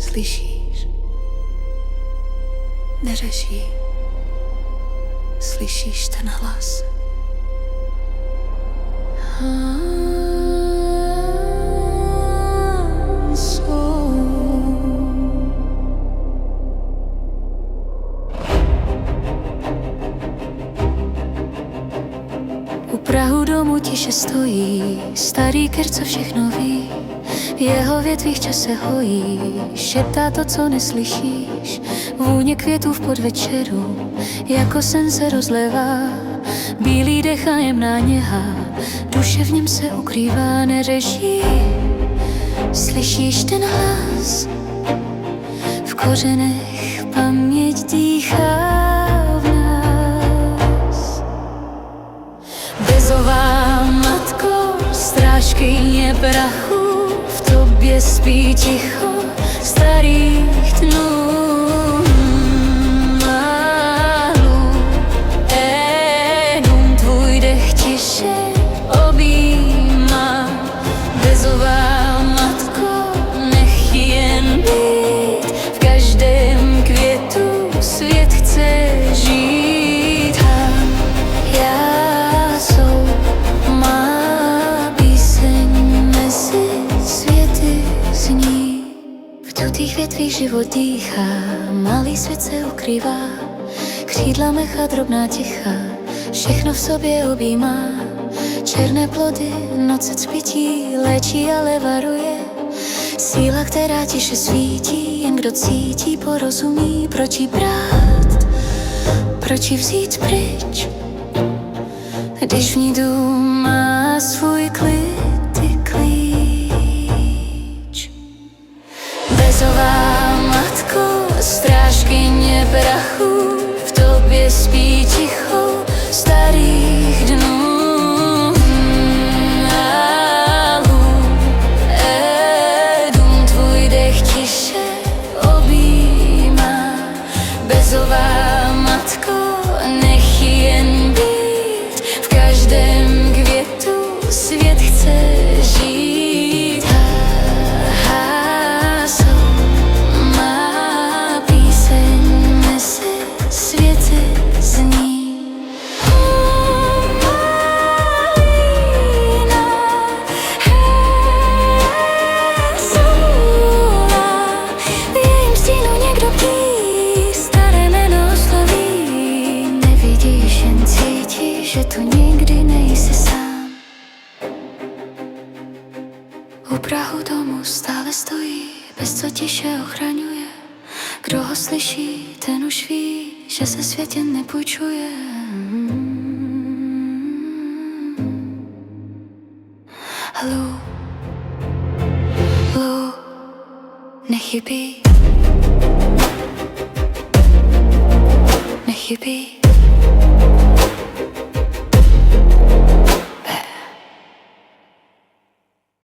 Slyšíš? Neřeší. Slyšíš ten hlas? U prahu domu tiše stojí starý keř, co všechno ví. V jeho větvích čas se hojí, šeptá to, co neslyšíš. Vůně květů v podvečeru, jako sen se rozlévá. Bílý dech a jemná něha, duše v něm se ukrývá, neřeší. Slyšíš ten hlas? V kořenech paměť dýchá v nás. Bezová matko, strážkyně prachu, v tobě spí ticho starých dnů. Dům tvůj dech tiše objímá. Bezová matko, nech jen být. V každém květu svět chce žít. A já jsou má píseň mezi světy zní. V tutých větvích život dýchá, malý svět se ukrývá. Křídla mecha, drobná ticha, všechno v sobě objímá. Černé plody, noc třpití, léčí, ale varuje. Síla, která tiše svítí, jen kdo cítí, porozumí. Proč jí brát, proč jí vzít pryč, když v ní dům má svůj klid i klíč. Bezová matko, strážkyně prachu, v tobě spí ticho starých dnů. Dům tvůj dech tiše objímá. Bezová matko, nech jen být. V každém květu svět chce žít. Má píseň mezi světy zní. V jejím stínu někdo bdí, staré jméno sloví. Nevidíš, jen cítíš, že tu nikdy nejsi sám. U prahu domu stále stojí, bez co tiše ochraňuje. Kdo ho slyší, ten už ví, že se svět jen nepůjčuje. Lu, nechybí, nechybí.